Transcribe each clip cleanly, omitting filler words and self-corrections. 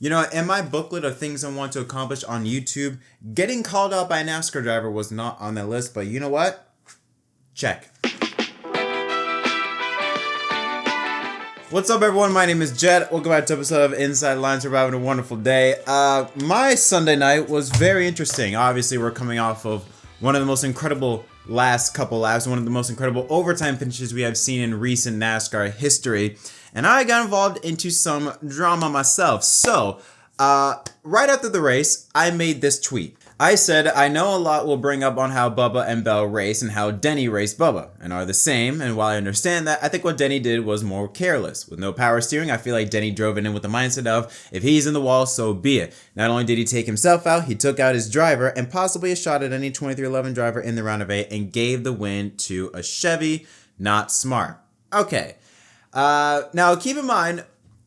You know, in my booklet of things I want to accomplish on YouTube, getting called out by a NASCAR driver was not on that list, but you know what? Check. What's up, everyone? My name is Jed. Welcome back to an episode of Inside Lines. We're having a wonderful day. My Sunday night was very interesting. Obviously, we're coming off of one of the most incredible last couple laps, one of the most incredible overtime finishes we have seen in recent NASCAR history. And I got involved into some drama myself. So, right after the race, I made this tweet. I said, I know a lot will bring up on how Bubba and Bell race and how Denny raced Bubba and are the same. And while I understand that, I think what Denny did was more careless. With no power steering, I feel like Denny drove it in with the mindset of, if he's in the wall, so be it. Not only did he take himself out, he took out his driver and possibly a shot at any 2311 driver in the round of 8 and gave the win to a Chevy. Not smart. Okay. Now keep in mind,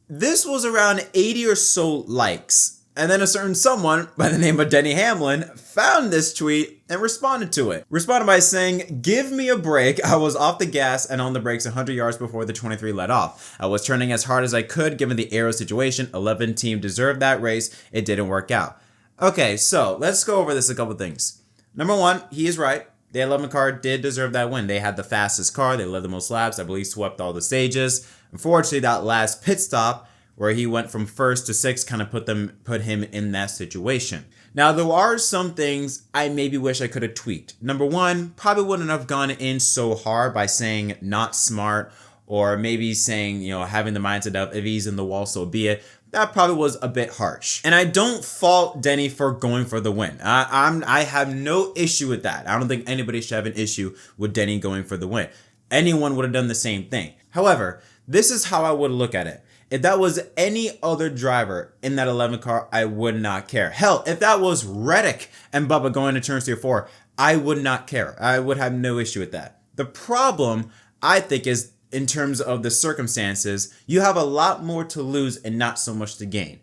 this was around 80 or so likes. And then a certain someone by the name of Denny Hamlin found this tweet and responded to it. Responded by saying, "Give me a break. I was off the gas and on the brakes 100 yards before the 23 let off. I was turning as hard as I could given the aero situation. 11 team deserved that race. It didn't work out." Okay, so let's go over this a couple things. Number one, he is right. The 11 car did deserve that win. They had the fastest car. They led the most laps. I believe swept all the stages. Unfortunately, that last pit stop where he went from first to sixth kind of put him in that situation. Now, there are some things I maybe wish I could have tweaked. Number one, probably wouldn't have gone in so hard by saying not smart, or maybe saying, having the mindset of if he's in the wall, so be it. That probably was a bit harsh. And I don't fault Denny for going for the win. I have no issue with that. I don't think anybody should have an issue with Denny going for the win. Anyone would have done the same thing. However, this is how I would look at it. If that was any other driver in that 11 car, I would not care. Hell, if that was Reddick and Bubba going to turns 3 or 4, I would not care. I would have no issue with that. The problem, I think, is in terms of the circumstances, you have a lot more to lose and not so much to gain.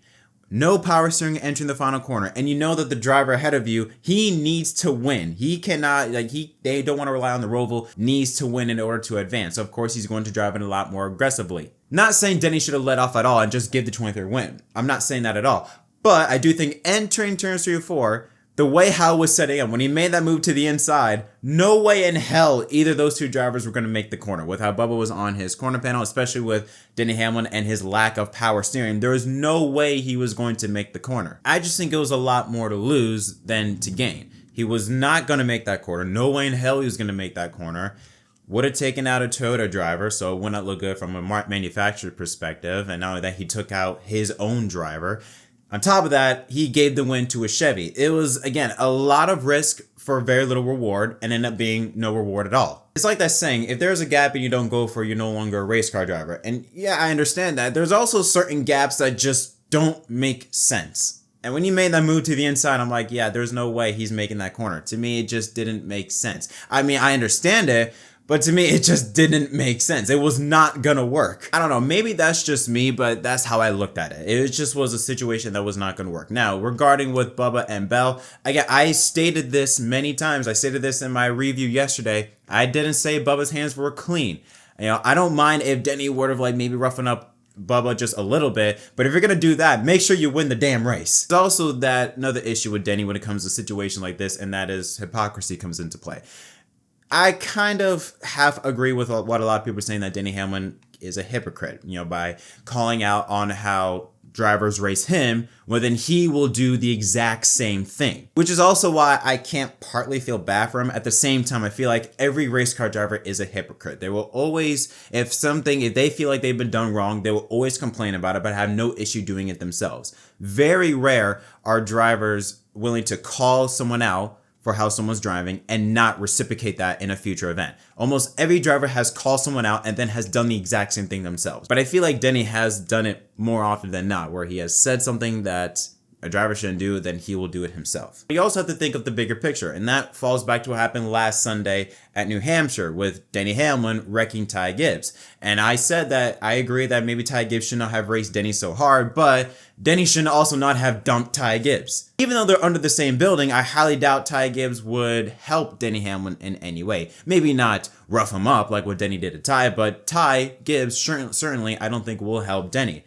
No power steering entering the final corner, and you know that the driver ahead of you, he needs to win. He cannot, they don't want to rely on the Roval, needs to win in order to advance. So of course he's going to drive it a lot more aggressively. Not saying Denny should have let off at all and just give the 23rd win. I'm not saying that at all. But I do think entering turns 3 or 4, the way Hal was setting up, when he made that move to the inside, no way in hell either of those two drivers were going to make the corner. With how Bubba was on his corner panel, especially with Denny Hamlin and his lack of power steering, there was no way he was going to make the corner. I just think it was a lot more to lose than to gain. He was not going to make that corner. No way in hell he was going to make that corner. Would have taken out a Toyota driver, so it would not look good from a manufacturer perspective. And not only that, he took out his own driver. On top of that, he gave the win to a Chevy. It was, again, a lot of risk for very little reward and ended up being no reward at all. It's like that saying, if there's a gap and you don't go for it, you're no longer a race car driver. And yeah, I understand that. There's also certain gaps that just don't make sense. And when you made that move to the inside, I'm like, yeah, there's no way he's making that corner. To me, it just didn't make sense. I mean, I understand it, but to me, it just didn't make sense. It was not gonna work. I don't know, maybe that's just me, but that's how I looked at it. It just was a situation that was not gonna work. Now, regarding with Bubba and Bell, again, I stated this many times. I stated this in my review yesterday. I didn't say Bubba's hands were clean. I don't mind if Denny would have maybe roughened up Bubba just a little bit, but if you're gonna do that, make sure you win the damn race. There's also that another issue with Denny when it comes to a situation like this, and that is hypocrisy comes into play. I kind of half agree with what a lot of people are saying, that Denny Hamlin is a hypocrite, by calling out on how drivers race him, well then he will do the exact same thing. Which is also why I can't partly feel bad for him. At the same time, I feel like every race car driver is a hypocrite. They will always, if they feel like they've been done wrong, they will always complain about it, but have no issue doing it themselves. Very rare are drivers willing to call someone out for how someone's driving and not reciprocate that in a future event. Almost every driver has called someone out and then has done the exact same thing themselves. But I feel like Denny has done it more often than not, where he has said something that a driver shouldn't do, then he will do it himself. You also have to think of the bigger picture, and that falls back to what happened last Sunday at New Hampshire with Denny Hamlin wrecking Ty Gibbs. And I said that I agree that maybe Ty Gibbs should not have raced Denny so hard, but Denny should also not have dumped Ty Gibbs. Even though they're under the same building, I highly doubt Ty Gibbs would help Denny Hamlin in any way. Maybe not rough him up like what Denny did to Ty, but Ty Gibbs certainly I don't think will help Denny.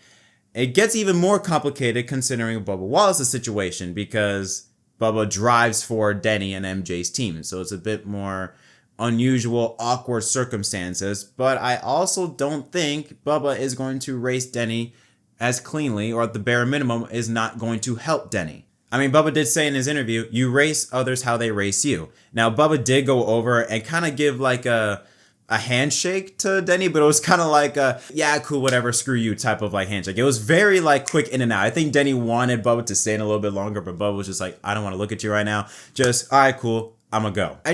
It gets even more complicated considering Bubba Wallace's situation because Bubba drives for Denny and MJ's team. So it's a bit more unusual, awkward circumstances. But I also don't think Bubba is going to race Denny as cleanly, or at the bare minimum is not going to help Denny. I mean, Bubba did say in his interview, you race others how they race you. Now, Bubba did go over and kind of give like a handshake to Denny, but it was kind of like a, yeah, cool, whatever, screw you type of like handshake. It was very like quick in and out. I think Denny wanted Bubba to stay in a little bit longer, but Bubba was just like, I don't want to look at you right now. Just, all right, cool. I'm gonna go. I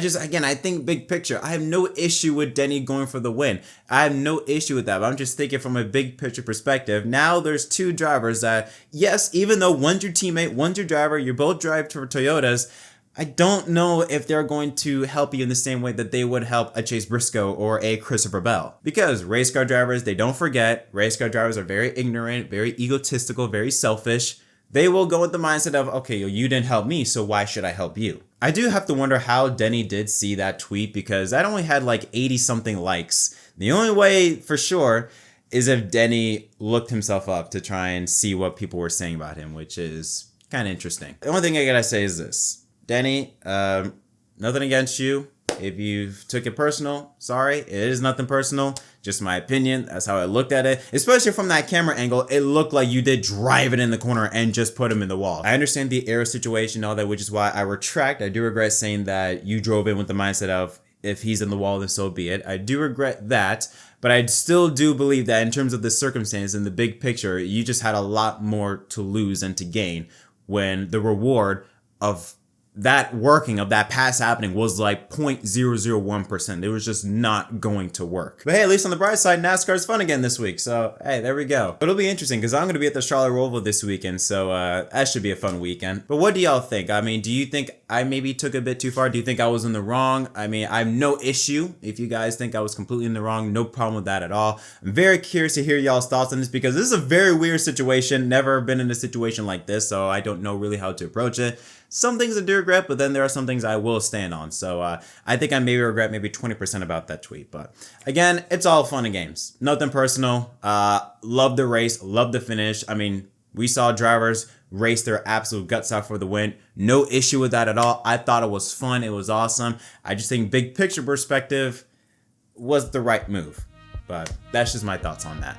think big picture, I have no issue with Denny going for the win. I have no issue with that, but I'm just thinking from a big picture perspective. Now there's two drivers that, yes, even though one's your teammate, one's your driver, you both drive for Toyotas, I don't know if they're going to help you in the same way that they would help a Chase Briscoe or a Christopher Bell. Because race car drivers, they don't forget, race car drivers are very ignorant, very egotistical, very selfish. They will go with the mindset of, okay, you didn't help me, so why should I help you? I do have to wonder how Denny did see that tweet because that only had like 80 something likes. The only way for sure is if Denny looked himself up to try and see what people were saying about him, which is kind of interesting. The only thing I gotta say is this. Denny, nothing against you. If you took it personal, sorry. It is nothing personal. Just my opinion. That's how I looked at it. Especially from that camera angle, it looked like you did drive it in the corner and just put him in the wall. I understand the air situation and all that, which is why I retract. I do regret saying that you drove in with the mindset of, if he's in the wall, then so be it. I do regret that, but I still do believe that in terms of the circumstance and the big picture, you just had a lot more to lose and to gain when the reward of that working, of that pass happening, was like 0.001%. It was just not going to work. But hey, at least on the bright side, NASCAR's fun again this week. So hey, there we go. But it'll be interesting because I'm going to be at the Charlotte Roval this weekend. So that should be a fun weekend. But what do y'all think? I mean, do you think I maybe took a bit too far? Do you think I was in the wrong? I mean, I have no issue if you guys think I was completely in the wrong. No problem with that at all. I'm very curious to hear y'all's thoughts on this because this is a very weird situation. Never been in a situation like this, so I don't know really how to approach it. Some things I do regret, but then there are some things I will stand on. So I think I maybe regret maybe 20% about that tweet. But again, it's all fun and games. Nothing personal. Love the race. Love the finish. I mean, we saw drivers race their absolute guts out for the win. No issue with that at all. I thought it was fun. It was awesome. I just think big picture perspective was the right move. But that's just my thoughts on that.